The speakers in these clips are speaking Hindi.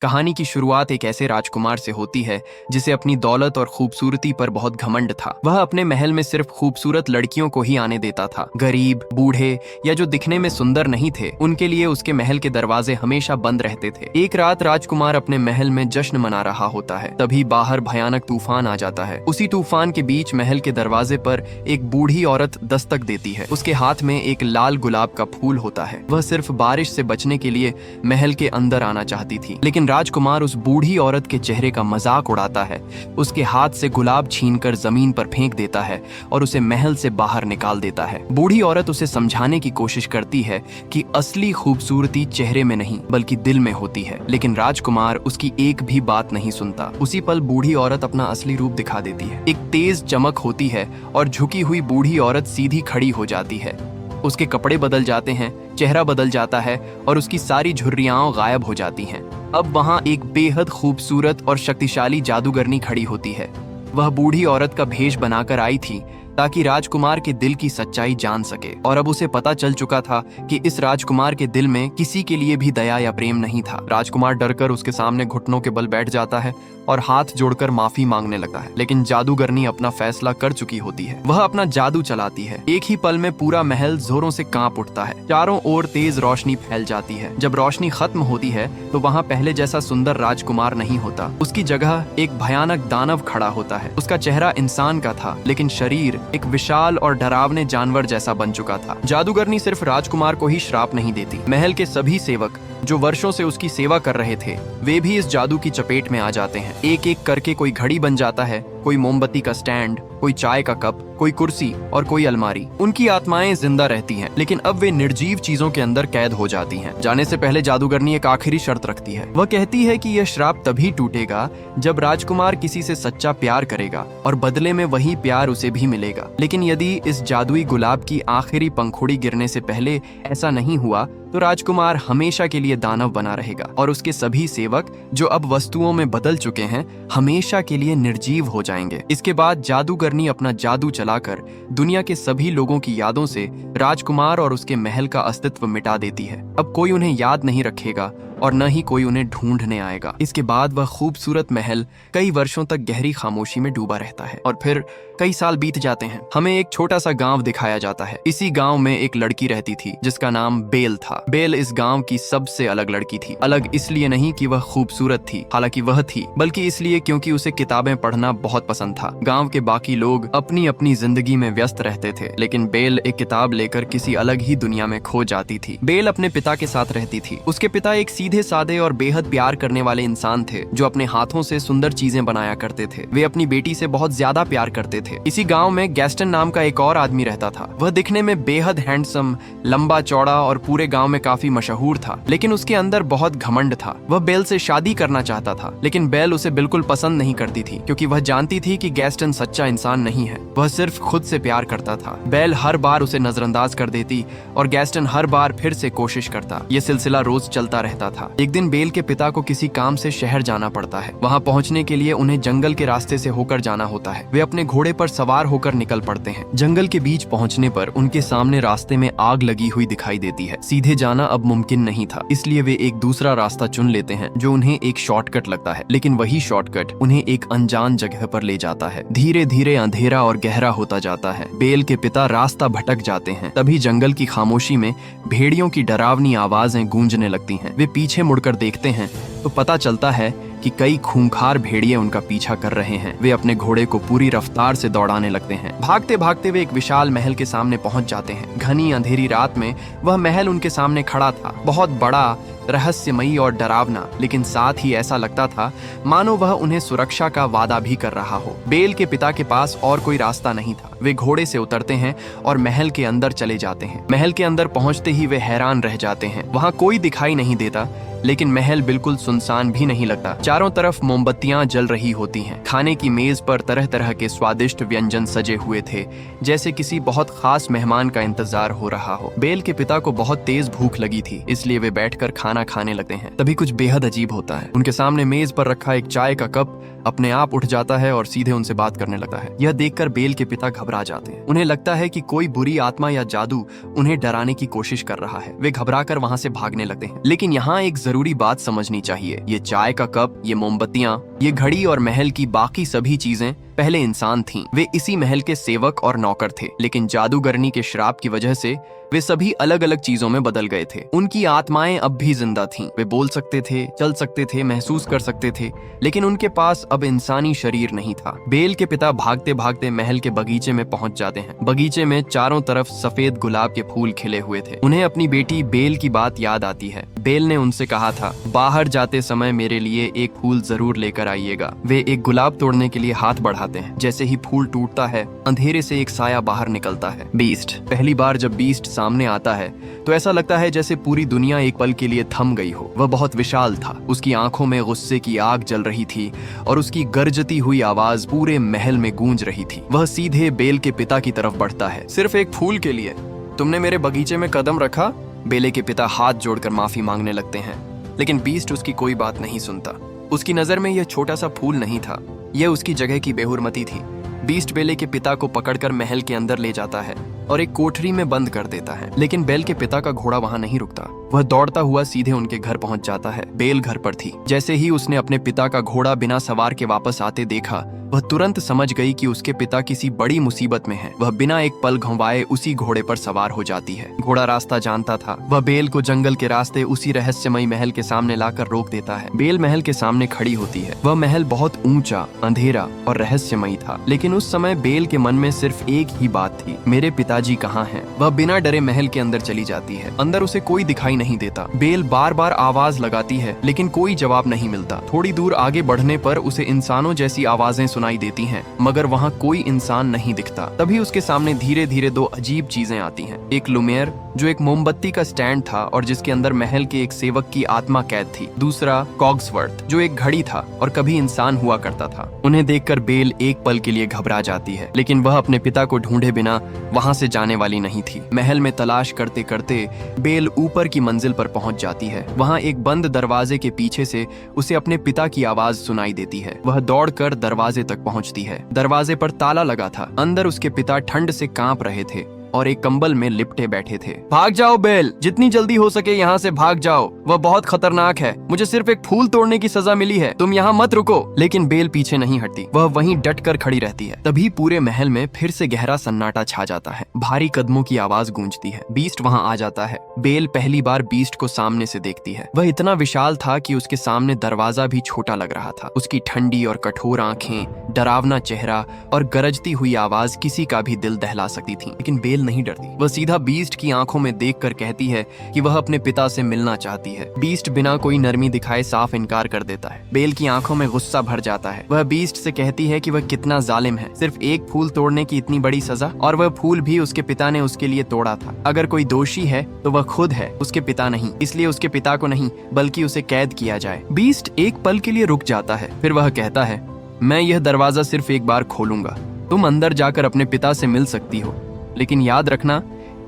कहानी की शुरुआत एक ऐसे राजकुमार से होती है जिसे अपनी दौलत और खूबसूरती पर बहुत घमंड था। वह अपने महल में सिर्फ खूबसूरत लड़कियों को ही आने देता था। गरीब, बूढ़े या जो दिखने में सुंदर नहीं थे, उनके लिए उसके महल के दरवाजे हमेशा बंद रहते थे। एक रात राजकुमार अपने महल में जश्न मना रहा होता है, तभी बाहर भयानक तूफान आ जाता है। उसी तूफान के बीच महल के दरवाजे पर एक बूढ़ी औरत दस्तक देती है। उसके हाथ में एक लाल गुलाब का फूल होता है। वह सिर्फ बारिश से बचने के लिए महल के अंदर आना चाहती थी, लेकिन राजकुमार उस बूढ़ी औरत के चेहरे का मजाक उड़ाता है, उसके हाथ से गुलाब छीनकर जमीन पर फेंक देता है और उसे महल से बाहर निकाल देता है। बूढ़ी औरत उसे समझाने की कोशिश करती है कि असली खूबसूरती चेहरे में नहीं बल्कि दिल में होती है, लेकिन राजकुमार उसकी एक भी बात नहीं सुनता। उसी पल बूढ़ी औरत अपना असली रूप दिखा देती है। एक तेज चमक होती है और झुकी हुई बूढ़ी औरत सीधी खड़ी हो जाती है। उसके कपड़े बदल जाते हैं, चेहरा बदल जाता है और उसकी सारी झुर्रियां गायब हो जाती हैं। अब वहां एक बेहद खूबसूरत और शक्तिशाली जादूगरनी खड़ी होती है। वह बूढ़ी औरत का भेष बनाकर आई थी ताकि राजकुमार के दिल की सच्चाई जान सके, और अब उसे पता चल चुका था कि इस राजकुमार के दिल में किसी के लिए भी दया या प्रेम नहीं था। राजकुमार डरकर उसके सामने घुटनों के बल बैठ जाता है और हाथ जोड़कर माफी मांगने लगता है, लेकिन जादूगरनी अपना फैसला कर चुकी होती है। वह अपना जादू चलाती है। एक ही पल में पूरा महल जोरों से कांप उठता है। चारों ओर तेज रोशनी फैल जाती है। जब रोशनी खत्म होती है तो वहाँ पहले जैसा सुंदर राजकुमार नहीं होता। उसकी जगह एक भयानक दानव खड़ा होता है। उसका चेहरा इंसान का था, लेकिन शरीर एक विशाल और डरावने जानवर जैसा बन चुका था। जादूगरनी सिर्फ राजकुमार को ही श्राप नहीं देती, महल के सभी सेवक जो वर्षों से उसकी सेवा कर रहे थे, वे भी इस जादू की चपेट में आ जाते हैं। एक एक करके कोई घड़ी बन जाता है, कोई मोमबत्ती का स्टैंड, कोई चाय का कप, कोई कुर्सी और कोई अलमारी। उनकी आत्माएं जिंदा रहती हैं, लेकिन अब वे निर्जीव चीजों के अंदर कैद हो जाती हैं। जाने से पहले जादूगरनी एक आखिरी शर्त रखती है। वह कहती है कि यह श्राप तभी टूटेगा जब राजकुमार किसी से सच्चा प्यार करेगा और बदले में वही प्यार उसे भी मिलेगा। लेकिन यदि इस जादुई गुलाब की आखिरी पंखुड़ी गिरने से पहले ऐसा नहीं हुआ तो राजकुमार हमेशा के लिए दानव बना रहेगा और उसके सभी सेवक जो अब वस्तुओं में बदल चुके हैं हमेशा के लिए निर्जीव हो जाएंगे। इसके बाद जादूगरनी अपना जादू चलाकर दुनिया के सभी लोगों की यादों से राजकुमार और उसके महल का अस्तित्व मिटा देती है। अब कोई उन्हें याद नहीं रखेगा और न ही कोई उन्हें ढूंढने आएगा। इसके बाद वह खूबसूरत महल कई वर्षों तक गहरी खामोशी में डूबा रहता है और फिर कई साल बीत जाते हैं। हमें एक छोटा सा गांव दिखाया जाता है। इसी गांव में एक लड़की रहती थी जिसका नाम बेल था। बेल इस गांव की सबसे अलग लड़की थी। अलग इसलिए नहीं कि वह खूबसूरत थी, हालांकि वह थी, बल्कि इसलिए क्योंकि उसे किताबें पढ़ना बहुत पसंद था। गांव के बाकी लोग अपनी अपनी जिंदगी में व्यस्त रहते थे, लेकिन बेल एक किताब लेकर किसी अलग ही दुनिया में खो जाती थी। बेल अपने पिता के साथ रहती थी। उसके पिता एक सीधे साधे और बेहद प्यार करने वाले इंसान थे जो अपने हाथों से सुंदर चीजें बनाया करते थे। वे अपनी बेटी से बहुत ज्यादा प्यार करते थे। इसी गांव में गैस्टन नाम का एक और आदमी रहता था। वह दिखने में बेहद हैंडसम, लंबा चौड़ा और पूरे गांव में काफी मशहूर था, लेकिन उसके अंदर बहुत घमंड था। वह बेल से शादी करना चाहता था, लेकिन बेल उसे बिल्कुल पसंद नहीं करती थी क्योंकि वह जानती थी कि गैस्टन सच्चा इंसान नहीं है। वह सिर्फ खुद से प्यार करता था। बेल हर बार उसे नजरअंदाज कर देती और गैस्टन हर बार फिर से कोशिश करता। यह सिलसिला रोज चलता रहता था। एक दिन बेल के पिता को किसी काम से शहर जाना पड़ता है। वहां पहुंचने के लिए उन्हें जंगल के रास्ते से होकर जाना होता है। वे अपने घोड़े पर सवार होकर निकल पड़ते हैं। जंगल के बीच पहुंचने पर उनके सामने रास्ते में आग लगी हुई दिखाई देती है। सीधे जाना अब मुमकिन नहीं था, इसलिए वे एक दूसरा रास्ता चुन लेते हैं जो उन्हें एक शॉर्टकट लगता है, लेकिन वही शॉर्टकट उन्हें एक अनजान जगह पर ले जाता है। धीरे धीरे अंधेरा और गहरा होता जाता है। बेल के पिता रास्ता भटक जाते हैं। तभी जंगल की खामोशी में भेड़ियों की डरावनी आवाजें गूंजने लगती हैं। वे पीछे मुड़कर देखते हैं तो पता चलता है कि कई खूंखार भेड़िए उनका पीछा कर रहे हैं। वे अपने घोड़े को पूरी रफ्तार से दौड़ाने लगते हैं। भागते भागते वे एक विशाल महल के सामने पहुंच जाते हैं। घनी अंधेरी रात में वह महल उनके सामने खड़ा था, बहुत बड़ा, रहस्यमयी और डरावना, लेकिन साथ ही ऐसा लगता था मानो वह उन्हें सुरक्षा का वादा भी कर रहा हो। बेल के पिता के पास और कोई रास्ता नहीं था। वे घोड़े से उतरते हैं और महल के अंदर चले जाते हैं। महल के अंदर पहुंचते ही वे हैरान रह जाते हैं। वहां कोई दिखाई नहीं देता, लेकिन महल बिल्कुल सुनसान भी नहीं लगता। चारों तरफ मोमबत्तियां जल रही होती हैं। खाने की मेज पर तरह तरह के स्वादिष्ट व्यंजन सजे हुए थे, जैसे किसी बहुत खास मेहमान का इंतजार हो रहा हो। बेल के पिता को बहुत तेज भूख लगी थी, इसलिए वे बैठकर खाना खाने लगते हैं। तभी कुछ बेहद अजीब होता है। उनके सामने मेज पर रखा एक चाय का कप अपने आप उठ जाता है और सीधे उनसे बात करने लगता है। यह देखकर बेल के पिता घबरा जाते हैं। उन्हें लगता है कि कोई बुरी आत्मा या जादू उन्हें डराने की कोशिश कर रहा है। वे घबराकर वहां से भागने लगते हैं, लेकिन यहाँ एक जरूरी बात समझनी चाहिए। ये चाय का कप, ये मोमबत्तियां, ये घड़ी और महल की बाकी सभी चीजें पहले इंसान थीं। वे इसी महल के सेवक और नौकर थे, लेकिन जादूगरनी के श्राप की वजह से वे सभी अलग अलग चीजों में बदल गए थे। उनकी आत्माएं अब भी जिंदा थीं। वे बोल सकते थे, चल सकते थे, महसूस कर सकते थे, लेकिन उनके पास अब इंसानी शरीर नहीं था। बेल के पिता भागते भागते महल के बगीचे में पहुंच जाते हैं। बगीचे में चारों तरफ सफेद गुलाब के फूल खिले हुए थे। उन्हें अपनी बेटी बेल की बात याद आती है। बेल ने उनसे कहा था, बाहर जाते समय मेरे लिए एक फूल जरूर लेकर आइएगा। वे एक गुलाब तोड़ने के लिए हाथ बढ़ाते हैं। जैसे ही फूल टूटता है, अंधेरे से एक साया बाहर निकलता है। बीस्ट। पहली बार जब बीस्ट सामने आता है तो ऐसा लगता है जैसे पूरी दुनिया एक पल के लिए थम गई हो। वह बहुत विशाल था। उसकी आंखों में गुस्से की आग जल रही थी और उसकी गरजती हुई आवाज पूरे महल में गूंज रही थी। वह सीधे बेल के पिता की तरफ बढ़ता है। सिर्फ एक फूल के लिए तुमने मेरे बगीचे में कदम रखा? बेले के पिता हाथ जोड़कर माफी मांगने लगते हैं, लेकिन बीस्ट उसकी कोई बात नहीं सुनता। उसकी नजर में यह छोटा सा फूल नहीं था, यह उसकी जगह की बेहुरमती थी। बीस्ट बेले के पिता को पकड़कर महल के अंदर ले जाता है और एक कोठरी में बंद कर देता है, लेकिन बेल के पिता का घोड़ा वहां नहीं रुकता। वह दौड़ता हुआ सीधे उनके घर पहुंच जाता है। बेल घर पर थी। जैसे ही उसने अपने पिता का घोड़ा बिना सवार के वापस आते देखा, वह तुरंत समझ गई कि उसके पिता किसी बड़ी मुसीबत में है। वह बिना एक पल घुमाए उसी घोड़े पर सवार हो जाती है। घोड़ा रास्ता जानता था। वह बेल को जंगल के रास्ते उसी रहस्यमयी महल के सामने लाकर रोक देता है। बेल महल के सामने खड़ी होती है। वह महल बहुत ऊंचा, अंधेरा और रहस्यमयी था, लेकिन उस समय बेल के मन में सिर्फ एक ही बात थी, मेरे पिताजी कहाँ हैं? वह बिना डरे महल के अंदर चली जाती है। अंदर उसे कोई दिखाई नहीं देता। बेल बार बार आवाज लगाती है, लेकिन कोई जवाब नहीं मिलता। थोड़ी दूर आगे बढ़ने पर उसे इंसानों जैसी आवाजें सुनाई देती हैं, मगर वहाँ कोई इंसान नहीं दिखता। तभी उसके सामने धीरे धीरे दो अजीब चीजें आती हैं। एक लुमियर, जो एक मोमबत्ती का स्टैंड था और जिसके अंदर महल के एक सेवक की आत्मा कैद थी। दूसरा कॉग्सवर्थ, जो एक घड़ी था और कभी इंसान हुआ करता था। उन्हें देखकर बेल एक पल के लिए घबरा जाती है, लेकिन वह अपने पिता को ढूंढे बिना वहां से जाने वाली नहीं थी। महल में तलाश करते करते बेल ऊपर की मंजिल पर पहुंच जाती है। वहां एक बंद दरवाजे के पीछे से उसे अपने पिता की आवाज सुनाई देती है। वह दौड़कर दरवाजे तक पहुंचती है। दरवाजे पर ताला लगा था। अंदर उसके पिता ठंड से कांप रहे थे और एक कंबल में लिपटे बैठे थे। भाग जाओ बेल, जितनी जल्दी हो सके यहाँ से भाग जाओ, वह बहुत खतरनाक है। मुझे सिर्फ एक फूल तोड़ने की सजा मिली है, तुम यहाँ मत रुको। लेकिन बेल पीछे नहीं हटती। वह वहीं डट कर खड़ी रहती है। तभी पूरे महल में फिर से गहरा सन्नाटा छा जाता है। भारी कदमों की आवाज गूंजती है। बीस्ट वहाँ आ जाता है। बेल पहली बार बीस्ट को सामने से देखती है। वह इतना विशाल था कि उसके सामने दरवाजा भी छोटा लग रहा था। उसकी ठंडी और कठोर आंखें, डरावना चेहरा और गरजती हुई आवाज किसी का भी दिल दहला सकती थी, लेकिन बेल नहीं डरती। वह सीधा बीस्ट की आंखों में देखकर कहती है कि वह अपने पिता से मिलना चाहती है। बीस्ट बिना कोई नरमी दिखाए साफ इनकार कर देता है। बेल की आंखों में गुस्सा भर जाता है। वह बीस्ट से कहती है कि वह कितना जालिम है, सिर्फ एक फूल तोड़ने की इतनी बड़ी सजा, और वह फूल भी उसके पिता ने उसके लिए तोड़ा था। अगर कोई दोषी है तो वह खुद है, उसके पिता नहीं। इसलिए उसके पिता को नहीं बल्कि उसे कैद किया जाए। बीस्ट एक पल के लिए रुक जाता है, फिर वह कहता है, मैं यह दरवाजा सिर्फ एक बार खोलूंगा। तुम अंदर जाकर अपने पिता से मिल सकती हो, लेकिन याद रखना,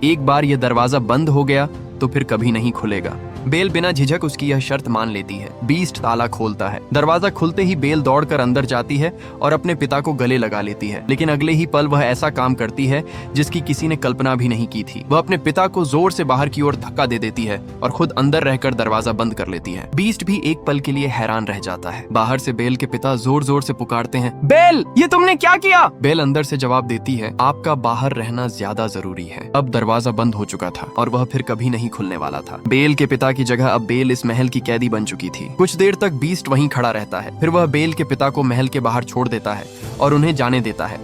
एक बार यह दरवाजा बंद हो गया तो फिर कभी नहीं खुलेगा। बेल बिना झिझक उसकी यह शर्त मान लेती है। बीस्ट ताला खोलता है। दरवाजा खुलते ही बेल दौड़कर अंदर जाती है और अपने पिता को गले लगा लेती है, लेकिन अगले ही पल वह ऐसा काम करती है जिसकी किसी ने कल्पना भी नहीं की थी। वह अपने पिता को जोर से बाहर की ओर धक्का दे देती है और खुद अंदर रहकर दरवाजा बंद कर लेती है। बीस्ट भी एक पल के लिए हैरान रह जाता है। बाहर से बेल के पिता जोर जोर से पुकारते हैं, बेल, ये तुमने क्या किया? बेल अंदर से जवाब देती है, आपका बाहर रहना ज्यादा जरूरी है। अब दरवाजा बंद हो चुका था और वह फिर कभी नहीं खुलने वाला था। बेल के पिता की जगह अब बेल इस महल की कैदी बन चुकी थी। कुछ देर तक बीस्ट वहीं खड़ा रहता है, फिर वह बेल के पिता को महल के बाहर छोड़ देता है और उन्हें जाने देता है।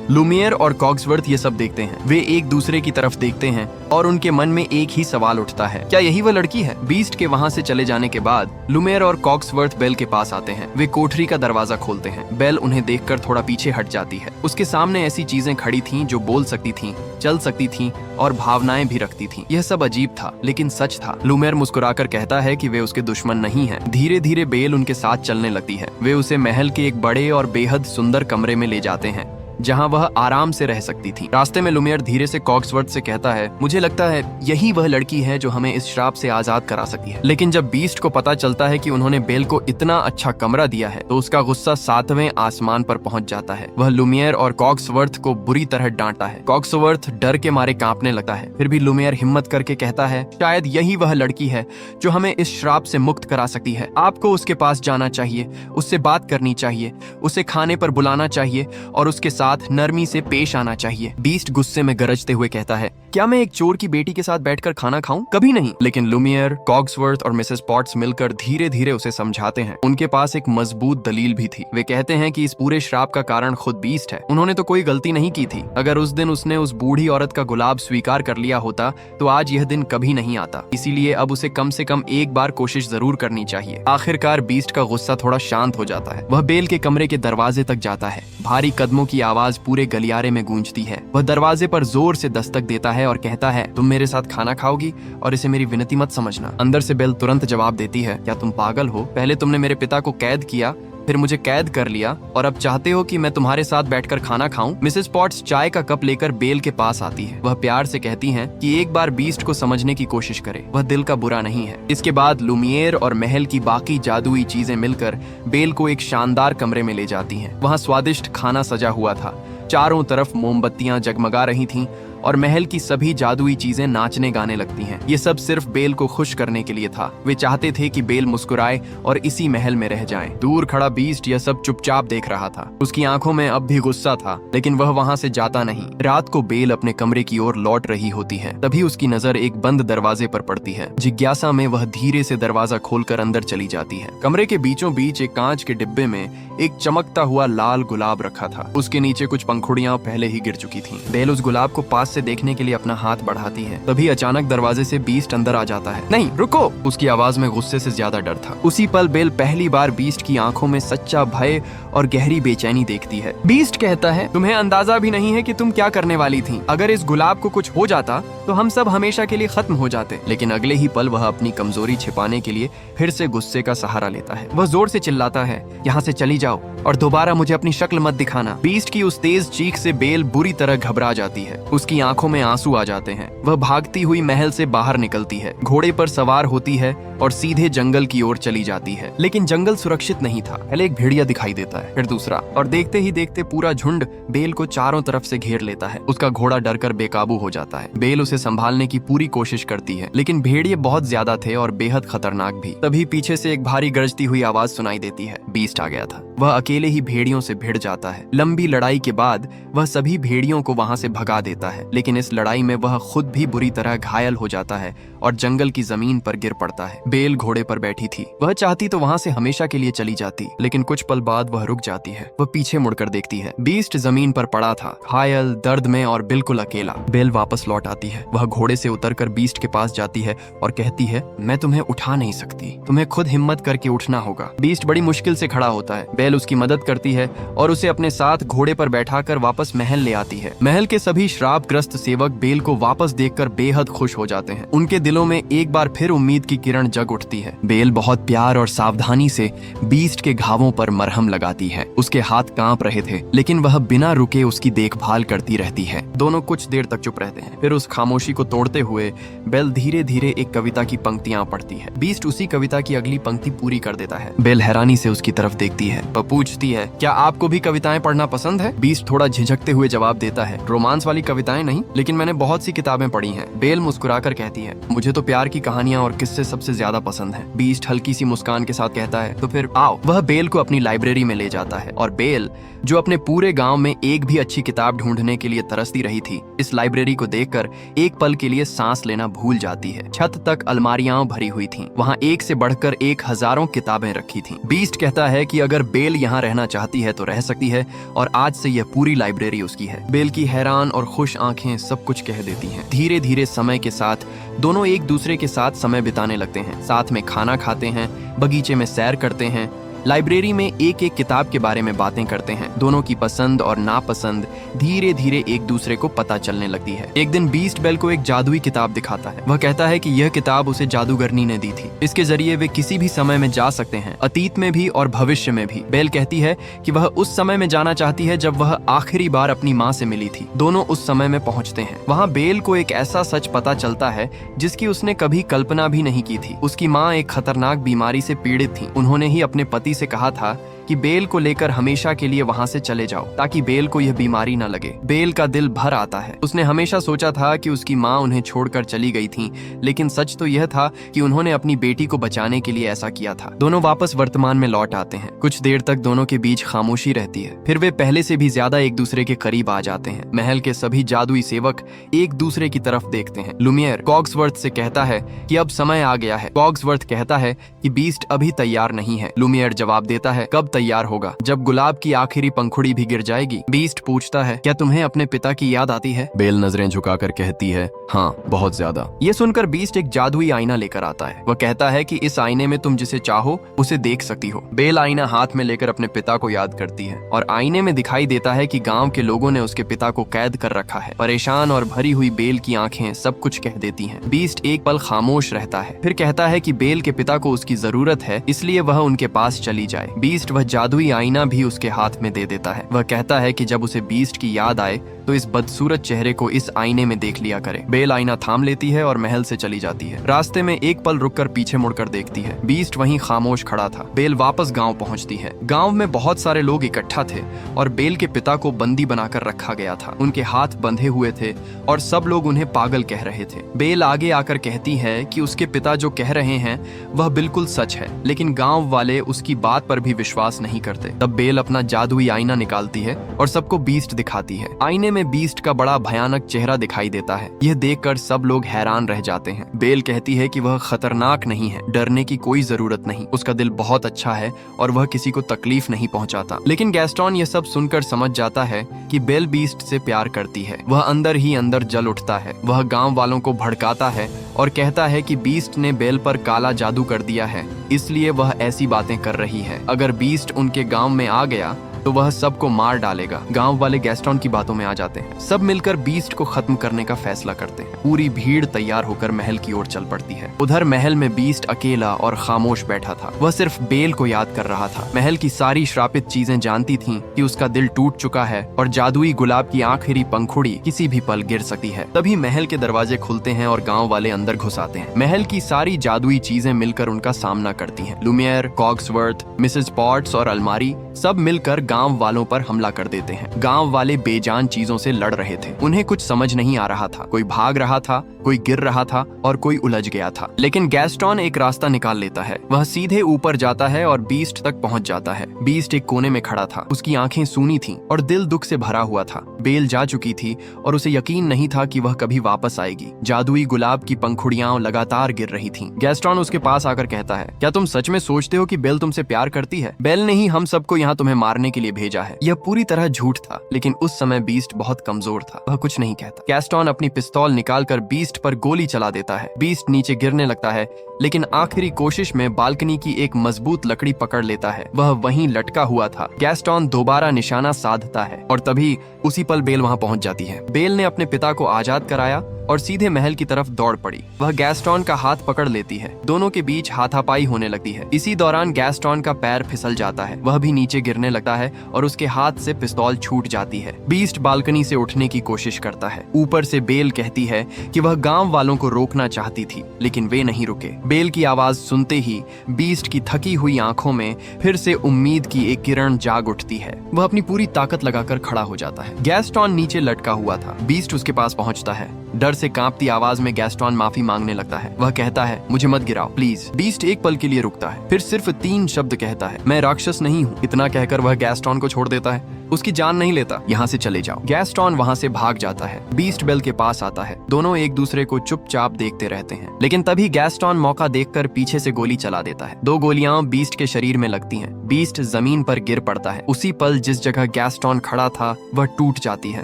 लुमियर और कॉग्सवर्थ ये सब देखते हैं। वे एक दूसरे की तरफ देखते हैं और उनके मन में एक ही सवाल उठता है, क्या यही वह लड़की है? बीस्ट के वहाँ से चले जाने के बाद लुमियर और कॉग्सवर्थ बेल के पास आते हैं। वे कोठरी का दरवाजा खोलते हैं। बेल उन्हें देखकर थोड़ा पीछे हट जाती है। उसके सामने ऐसी चीजें खड़ी थीं जो बोल सकती थीं, चल सकती थीं और भावनाएं भी रखती थीं। यह सब अजीब था, लेकिन सच था। लुमियर मुस्कुराकर कहता है कि वे उसके दुश्मन नहीं हैं। धीरे धीरे बेल उनके साथ चलने लगती है। वे उसे महल के एक बड़े और बेहद सुंदर कमरे में ले जाते हैं। जहाँ वह आराम से रह सकती थी। रास्ते में लुमियर धीरे से कॉक्सवर्थ से कहता है, मुझे लगता है यही वह लड़की है जो हमें इस श्राप से आजाद करा सकती है। लेकिन जब बीस्ट को पता चलता है कि उन्होंने बेल को इतना अच्छा कमरा दिया है तो उसका गुस्सा 7वें आसमान पर पहुंच जाता है। वह लुमियर और कॉक्सवर्थ को बुरी तरह डांटा है। कॉक्सवर्थ डर के मारे कांपने लगता है। फिर भी लुमियर हिम्मत करके कहता है, शायद यही वह लड़की है जो हमें इस श्राप से मुक्त करा सकती है। आपको उसके पास जाना चाहिए, उससे बात करनी चाहिए, उसे खाने पर बुलाना चाहिए और उसके साथ नरमी से पेश आना चाहिए। बीस्ट गुस्से में गरजते हुए कहता है, क्या मैं एक चोर की बेटी के साथ बैठकर खाना खाऊं? कभी नहीं। लेकिन लुमियर, कॉक्सवर्थ और मिसेस पॉट्स मिलकर धीरे धीरे उसे समझाते हैं। उनके पास एक मजबूत दलील भी थी। वे कहते हैं कि इस पूरे श्राप का कारण खुद बीस्ट है। उन्होंने तो कोई गलती नहीं की थी। अगर उस दिन उसने उस बूढ़ी औरत का गुलाब स्वीकार कर लिया होता तो आज यह दिन कभी नहीं आता। इसीलिए अब उसे कम से कम एक बार कोशिश जरूर करनी चाहिए। आखिरकार बीस्ट का गुस्सा थोड़ा शांत हो जाता है। वह बेल के कमरे के दरवाजे तक जाता है। भारी कदमों की आवाज पूरे गलियारे में गूंजती है। वह दरवाजे पर जोर से दस्तक देता है और कहता है, तुम मेरे साथ खाना खाओगी और इसे मेरी विनती मत समझना। अंदर से बेल तुरंत जवाब देती है, क्या तुम पागल हो? पहले तुमने मेरे पिता को कैद किया, फिर मुझे कैद कर लिया और अब चाहते हो कि मैं तुम्हारे साथ बैठकर खाना खाऊं? मिसेस पॉट्स चाय का कप लेकर बेल के पास आती है। वह प्यार से कहती हैं कि एक बार बीस्ट को समझने की कोशिश करे, वह दिल का बुरा नहीं है। इसके बाद लुमियर और महल की बाकी जादुई चीजें मिलकर बेल को एक शानदार कमरे में ले जाती हैं। वहाँ स्वादिष्ट खाना सजा हुआ था। चारों तरफ मोमबत्तियां जगमगा रही थीं और महल की सभी जादुई चीजें नाचने गाने लगती हैं। ये सब सिर्फ बेल को खुश करने के लिए था। वे चाहते थे कि बेल मुस्कुराए और इसी महल में रह जाए। दूर खड़ा बीस्ट यह सब चुपचाप देख रहा था। उसकी आंखों में अब भी गुस्सा था, लेकिन वह वहां से जाता नहीं। रात को बेल अपने कमरे की ओर लौट रही होती है। तभी उसकी नजर एक बंद दरवाजे पर पड़ती है। जिज्ञासा में वह धीरे से दरवाजा खोलकर अंदर चली जाती है। कमरे के बीचों बीच एक कांच के डिब्बे में एक चमकता हुआ लाल गुलाब रखा था। उसके नीचे कुछ पंखुड़ियां पहले ही गिर चुकी थीं। बेल उस गुलाब को पास से देखने के लिए अपना हाथ बढ़ाती है। तभी अचानक दरवाजे से बीस्ट अंदर आ जाता है। नहीं, रुको! उसकी आवाज में गुस्से से ज्यादा डर था। उसी पल बेल पहली बार बीस्ट की आंखों में सच्चा भय और गहरी बेचैनी देखती है। बीस्ट कहता है, तुम्हें अंदाजा भी नहीं है कि तुम क्या करने वाली थी। अगर इस गुलाब को कुछ हो जाता तो हम सब हमेशा के लिए खत्म हो जाते। लेकिन अगले ही पल वह अपनी कमजोरी छिपाने के लिए फिर से गुस्से का सहारा लेता है। वह जोर से चिल्लाता है, यहाँ से चली जाओ और दोबारा मुझे अपनी शक्ल मत दिखाना। बीस्ट की उस तेज चीख से बेल बुरी तरह घबरा जाती है। उसकी आंखों में आंसू आ जाते हैं। वह भागती हुई महल से बाहर निकलती है, घोड़े पर सवार होती है और सीधे जंगल की ओर चली जाती है। लेकिन जंगल सुरक्षित नहीं था। पहले एक भेड़िया दिखाई देता है, फिर दूसरा, और देखते ही देखते पूरा झुंड बेल को चारों तरफ से घेर लेता है। उसका घोड़ा डरकर बेकाबू हो जाता है। बेल उसे संभालने की पूरी कोशिश करती है, लेकिन भेड़िए बहुत ज्यादा थे और बेहद खतरनाक भी। तभी पीछे से एक भारी गरजती हुई आवाज सुनाई देती है। बीस्ट आ गया था। वह अकेले ही भेड़ियों से भिड़ जाता है। लंबी लड़ाई के बाद वह सभी भेड़ियों को वहां से भगा देता है, लेकिन इस लड़ाई में वह खुद भी बुरी तरह घायल हो जाता है और जंगल की जमीन पर गिर पड़ता है। बेल घोड़े पर बैठी थी। वह चाहती तो वहां से हमेशा के लिए चली जाती, लेकिन कुछ पल बाद वह रुक जाती है। वह पीछे मुड़कर देखती है। बीस्ट जमीन पर पड़ा था, घायल, दर्द में और बिल्कुल अकेला। बेल वापस लौट आती है। वह घोड़े से उतरकर बीस्ट के पास जाती है और कहती है, मैं तुम्हें उठा नहीं सकती, तुम्हें खुद हिम्मत करके उठना होगा। बीस्ट बड़ी मुश्किल से खड़ा होता है। बेल उसकी मदद करती है और उसे अपने साथ घोड़े पर बैठाकर वापस महल ले आती है। महल के सभी श्रापग्रस्त सेवक बेल को वापस देखकर बेहद खुश हो जाते हैं। उनके दिलों में एक बार फिर उम्मीद की किरण जग उठती है। बेल बहुत प्यार और सावधानी से बीस्ट के घावों पर मरहम लगाती है। उसके हाथ कांप रहे थे, लेकिन वह बिना रुके उसकी देखभाल करती रहती है। दोनों कुछ देर तक चुप रहते हैं। फिर उस खामोशी को तोड़ते हुए बेल धीरे धीरे एक कविता की पंक्तियां पढ़ती है। बीस्ट उसी कविता की अगली पंक्ति पूरी कर देता है। बेल हैरानी से उसकी तरफ देखती है। वह पूछती है, क्या आपको भी कविताएं पढ़ना पसंद है? बीस्ट थोड़ा झिझकते हुए जवाब देता है, रोमांस वाली कविताएं नहीं, लेकिन मैंने बहुत सी किताबें पढ़ी हैं। बेल मुस्कुराकर कहती है, मुझे तो प्यार की कहानियां और किस्से सबसे ज्यादा पसंद हैं। बीस्ट हल्की सी मुस्कान के साथ कहता है, तो फिर आओ। वह बेल को अपनी लाइब्रेरी में ले जाता है और बेल, जो अपने पूरे गांव में एक भी अच्छी किताब ढूंढने के लिए तरसती रही थी, इस लाइब्रेरी को देखकर एक पल के लिए सांस लेना भूल जाती है। छत तक अलमारियां भरी हुई थीं। वहां एक से बढ़कर एक हजारों किताबें रखी थीं। बीस्ट कहता है कि अगर बेल यहाँ रहना चाहती है तो रह सकती है और आज से यह पूरी लाइब्रेरी उसकी है। बेल की हैरान और खुश आंखें सब कुछ कह देती हैं। धीरे धीरे समय के साथ दोनों एक दूसरे के साथ समय बिताने लगते हैं। साथ में खाना खाते हैं, बगीचे में सैर करते हैं लाइब्रेरी में एक एक किताब के बारे में बातें करते हैं। दोनों की पसंद और नापसंद धीरे धीरे एक दूसरे को पता चलने लगती है। एक दिन बीस्ट बेल को एक जादुई किताब दिखाता है। वह कहता है कि यह किताब उसे जादूगरनी ने दी थी। इसके जरिए वे किसी भी समय में जा सकते हैं, अतीत में भी और भविष्य में भी। बेल कहती है कि वह उस समय में जाना चाहती है जब वह आखिरी बार अपनी माँ से मिली थी। दोनों उस समय में पहुंचते हैं। वहाँ बेल को एक ऐसा सच पता चलता है जिसकी उसने कभी कल्पना भी नहीं की थी। उसकी माँ एक खतरनाक बीमारी से पीड़ित थी। उन्होंने ही अपने पति से कहा था कि बेल को लेकर हमेशा के लिए वहां से चले जाओ ताकि बेल को यह बीमारी न लगे। बेल का दिल भर आता है। उसने हमेशा सोचा था कि उसकी माँ उन्हें छोड़कर चली गई थी, लेकिन सच तो यह था कि उन्होंने अपनी बेटी को बचाने के लिए ऐसा किया था। दोनों वापस वर्तमान में लौट आते हैं। कुछ देर तक दोनों के बीच खामोशी रहती है। फिर वे पहले से भी ज्यादा एक दूसरे के करीब आ जाते हैं। महल के सभी जादुई सेवक एक दूसरे की तरफ देखते हैं। लुमियर कॉग्सवर्थ से कहता है कि अब समय आ गया है। कॉग्सवर्थ कहता है कि बीस्ट अभी तैयार नहीं है। लुमियर जवाब देता है, कब तैयार होगा? जब गुलाब की आखिरी पंखुड़ी भी गिर जाएगी। बीस्ट पूछता है, क्या तुम्हें अपने पिता की याद आती है? बेल नजरें झुकाकर कहती है, हाँ, बहुत ज्यादा। ये सुनकर बीस्ट एक जादुई आईना लेकर आता है। वह कहता है कि इस आईने में तुम जिसे चाहो उसे देख सकती हो। बेल आईना हाथ में लेकर अपने पिता को याद करती है और आईने में दिखाई देता है कि गांव के लोगों ने उसके पिता को कैद कर रखा है। परेशान और भरी हुई बेल की आंखें सब कुछ कह देती हैं। बीस्ट एक पल खामोश रहता है, फिर कहता है कि बेल के पिता को उसकी जरूरत है, इसलिए वह उनके पास चली जाए। बीस्ट वह जादुई आईना भी उसके हाथ में दे देता है। वह कहता है कि जब उसे बीस्ट की याद आए तो इस बदसूरत चेहरे को इस आईने में देख लिया करे। बेल आईना थाम लेती है और महल से चली जाती है। रास्ते में एक पल रुककर पीछे मुड़कर देखती है। बीस्ट वहीं खामोश खड़ा था। बेल वापस गांव पहुंचती है। गांव में बहुत सारे लोग इकट्ठा थे और बेल के पिता को बंदी बनाकर रखा गया था। उनके हाथ बंधे हुए थे और सब लोग उन्हें पागल कह रहे थे। बेल आगे आकर कहती है कि उसके पिता जो कह रहे हैं वह बिल्कुल सच है, लेकिन गाँव वाले उसकी बात पर भी विश्वास नहीं करते। तब बेल अपना जादुई आईना निकालती है और सबको बीस्ट दिखाती है। आईने में बीस्ट का बड़ा भयानक चेहरा दिखाई देता है। यह देखकर सब लोग हैरान रह जाते हैं। बेल कहती है कि वह खतरनाक नहीं है, डरने की कोई जरूरत नहीं, उसका दिल बहुत अच्छा है और वह किसी को तकलीफ नहीं पहुंचाता। लेकिन गैस्टॉन यह सब सुनकर समझ जाता है कि बेल बीस्ट से प्यार करती है। वह अंदर ही अंदर जल उठता है। वह गाँव वालों को भड़काता है और कहता है कि बीस्ट ने बेल पर काला जादू कर दिया है, इसलिए वह ऐसी बातें कर रही है। अगर बीस्ट उनके गांव में आ गया तो वह सबको मार डालेगा। गांव वाले गैस्टॉन की बातों में आ जाते हैं। सब मिलकर बीस्ट को खत्म करने का फैसला करते हैं। पूरी भीड़ तैयार होकर महल की ओर चल पड़ती है। उधर महल में बीस्ट अकेला और खामोश बैठा था। वह सिर्फ बेल को याद कर रहा था। महल की सारी श्रापित चीजें जानती थीं कि उसका दिल टूट चुका है और जादुई गुलाब की आखिरी पंखुड़ी किसी भी पल गिर सकती है। तभी महल के दरवाजे खुलते हैं और गाँव वाले अंदर घुस आते हैं। महल की सारी जादुई चीजें मिलकर उनका सामना करती है। लुमियर, कॉग्सवर्थ, मिसेस पॉट्स और अलमारी सब मिलकर गांव वालों पर हमला कर देते हैं। गांव वाले बेजान चीजों से लड़ रहे थे। उन्हें कुछ समझ नहीं आ रहा था। कोई भाग रहा था, कोई गिर रहा था और कोई उलझ गया था। लेकिन गैस्टॉन एक रास्ता निकाल लेता है। वह सीधे ऊपर जाता है और बीस्ट तक पहुंच जाता है। बीस्ट एक कोने में खड़ा था। उसकी आंखें सूनी थीं और दिल दुख से भरा हुआ था। बेल जा चुकी थी और उसे यकीन नहीं था कि वह कभी वापस आएगी। जादुई गुलाब की पंखुड़ियां लगातार गिर रही थीं। गैस्टॉन उसके पास आकर कहता है, क्या तुम सच में सोचते हो कि बेल तुमसे प्यार करती है? बेल ने ही हम सबको यहाँ तुम्हें मारने के लिए भेजा है। यह पूरी तरह झूठ था, लेकिन उस समय बीस्ट बहुत कमजोर था। वह कुछ नहीं कहता। गैस्टॉन अपनी पिस्तौल निकालकर बीस्ट पर गोली चला देता है। बीस्ट नीचे गिरने लगता है, लेकिन आखिरी कोशिश में बालकनी की एक मजबूत लकड़ी पकड़ लेता है। वह वहीं लटका हुआ था। गैस्टॉन दोबारा निशाना साधता है और तभी उसी पल बेल वहां पहुंच जाती है। बेल ने अपने पिता को आजाद कराया और सीधे महल की तरफ दौड़ पड़ी। वह गैस्टॉन का हाथ पकड़ लेती है। दोनों के बीच हाथापाई होने लगती है। इसी दौरान गैस्टॉन का पैर फिसल जाता है। वह भी नीचे गिरने लगता है और उसके हाथ से पिस्तौल छूट जाती है। बीस्ट बालकनी से उठने की कोशिश करता है। ऊपर से बेल कहती है कि वह गांव वालों को रोकना चाहती थी, लेकिन वे नहीं रुके। बेल की आवाज सुनते ही बीस्ट की थकी हुई आंखों में फिर से उम्मीद की एक किरण जाग उठती है। वह अपनी पूरी ताकत लगाकर खड़ा हो जाता है। गैस्टॉन नीचे लटका हुआ था। बीस्ट उसके पास पहुंचता है। डर से कांपती आवाज में गैस्टॉन माफी मांगने लगता है। वह कहता है, मुझे मत गिराओ प्लीज। बीस्ट एक पल के लिए रुकता है, फिर सिर्फ 3 शब्द कहता है, मैं राक्षस नहीं हूँ। इतना कहकर वह गैस्टॉन को छोड़ देता है। उसकी जान नहीं लेता, यहाँ से चले जाओ। गैस्टॉन वहाँ से भाग जाता है। बीस्ट बेल के पास आता है। दोनों एक दूसरे को चुपचाप देखते रहते हैं, लेकिन तभी गैस्टॉन मौका देखकर पीछे से गोली चला देता है। 2 गोलियां बीस्ट के शरीर में लगती हैं। बीस्ट जमीन पर गिर पड़ता है। उसी पल जिस जगह गैस्टॉन खड़ा था वह टूट जाती है।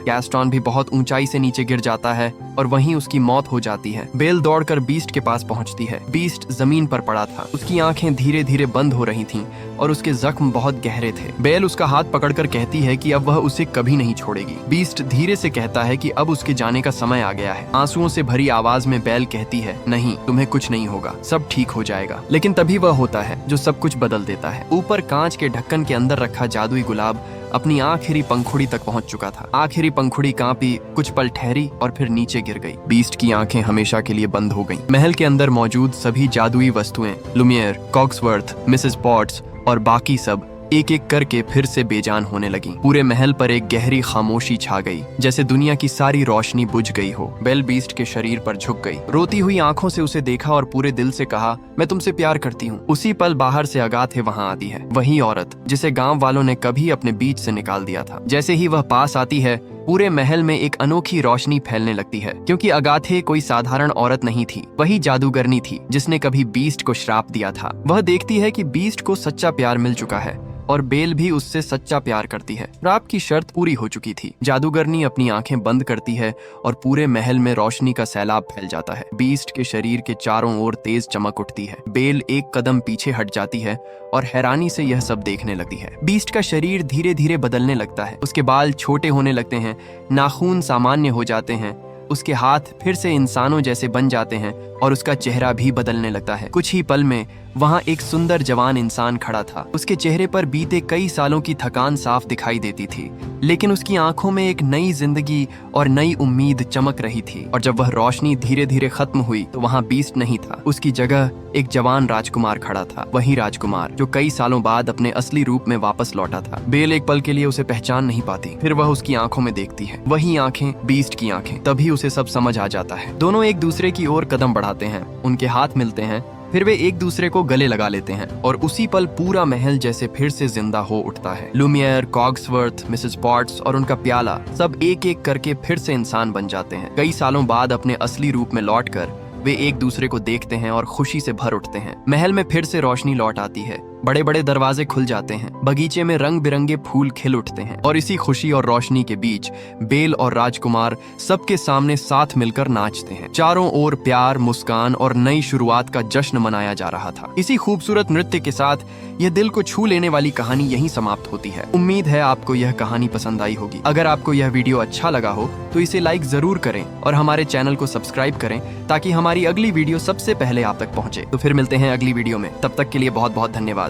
गैस्टॉन भी बहुत ऊंचाई से नीचे गिर जाता है और वहीं उसकी मौत हो जाती है। बेल दौड़कर बीस्ट के पास पहुंचती है। बीस्ट जमीन पर पड़ा था। उसकी आंखें धीरे धीरे बंद हो रही थीं और उसके जख्म बहुत गहरे थे। बेल उसका हाथ पकड़कर कहती है कि अब वह उसे कभी नहीं छोड़ेगी। बीस्ट धीरे से कहता है कि अब उसके जाने का समय आ गया है। आंसुओं से भरी आवाज में बेल कहती है, नहीं, तुम्हें कुछ नहीं होगा, सब ठीक हो जाएगा। लेकिन तभी वह होता है जो सब कुछ बदल देता है। ऊपर कांच के ढक्कन के अंदर रखा जादुई गुलाब अपनी आखिरी पंखुड़ी तक पहुंच चुका था। आखिरी पंखुड़ी कांपी, कुछ पल ठहरी और फिर नीचे गिर गई। बीस्ट की आंखें हमेशा के लिए बंद हो गईं। महल के अंदर मौजूद सभी जादुई वस्तुएं, लुमियर, कॉक्सवर्थ, मिसेस पॉट्स और बाकी सब एक एक करके फिर से बेजान होने लगी। पूरे महल पर एक गहरी खामोशी छा गई, जैसे दुनिया की सारी रोशनी बुझ गई हो। बेल बीस्ट के शरीर पर झुक गई, रोती हुई आंखों से उसे देखा और पूरे दिल से कहा, मैं तुमसे प्यार करती हूँ। उसी पल बाहर से अगाथे वहाँ आती है, वही औरत जिसे गांव वालों ने कभी अपने बीच से निकाल दिया था। जैसे ही वह पास आती है, पूरे महल में एक अनोखी रोशनी फैलने लगती है, क्योंकि अगाथे कोई साधारण औरत नहीं थी, वही जादूगरनी थी जिसने कभी बीस्ट को श्राप दिया था। वह देखती है कि बीस्ट को सच्चा प्यार मिल चुका है और बेल भी उससे सच्चा प्यार करती है। श्राप की शर्त पूरी हो चुकी थी। जादूगरनी अपनी आंखें बंद करती है और पूरे महल में रोशनी का सैलाब फैल जाता है। बीस्ट के शरीर के चारों ओर तेज चमक उठती है। बेल एक कदम पीछे हट जाती है और हैरानी से यह सब देखने लगती है। बीस्ट का शरीर धीरे धीरे बदलने लगता है। उसके बाल छोटे होने लगते हैं, नाखून सामान्य हो जाते हैं, उसके हाथ फिर से इंसानों जैसे बन जाते हैं और उसका चेहरा भी बदलने लगता है। कुछ ही पल में वहाँ एक सुंदर जवान इंसान खड़ा था। उसके चेहरे पर बीते कई सालों की थकान साफ दिखाई देती थी, लेकिन उसकी आंखों में एक नई जिंदगी और नई उम्मीद चमक रही थी। और जब वह रोशनी धीरे धीरे खत्म हुई तो वहाँ बीस्ट नहीं था। उसकी जगह एक जवान राजकुमार खड़ा था, वही राजकुमार जो कई सालों बाद अपने असली रूप में वापस लौटा था। बेल एक पल के लिए उसे पहचान नहीं पाती, फिर वह उसकी आंखों में देखती है, वही आंखें, बीस्ट की आंखें। तभी उसे सब समझ आ जाता है। दोनों एक दूसरे की ओर कदम बढ़ाते हैं, उनके हाथ मिलते हैं, फिर वे एक दूसरे को गले लगा लेते हैं और उसी पल पूरा महल जैसे फिर से जिंदा हो उठता है। लुमियर, कॉग्सवर्थ, मिसेस पॉट्स और उनका प्याला सब एक एक करके फिर से इंसान बन जाते हैं। कई सालों बाद अपने असली रूप में लौटकर वे एक दूसरे को देखते हैं और खुशी से भर उठते हैं। महल में फिर से रोशनी लौट आती है, बड़े बड़े दरवाजे खुल जाते हैं, बगीचे में रंग बिरंगे फूल खिल उठते हैं और इसी खुशी और रोशनी के बीच बेल और राजकुमार सबके सामने साथ मिलकर नाचते हैं। चारों ओर प्यार, मुस्कान और नई शुरुआत का जश्न मनाया जा रहा था। इसी खूबसूरत नृत्य के साथ यह दिल को छू लेने वाली कहानी यहीं समाप्त होती है। उम्मीद है आपको यह कहानी पसंद आई होगी। अगर आपको यह वीडियो अच्छा लगा हो तो इसे लाइक जरूर करें और हमारे चैनल को सब्सक्राइब करें ताकि हमारी अगली वीडियो सबसे पहले आप तक पहुंचे। तो फिर मिलते हैं अगली वीडियो में, तब तक के लिए बहुत बहुत धन्यवाद।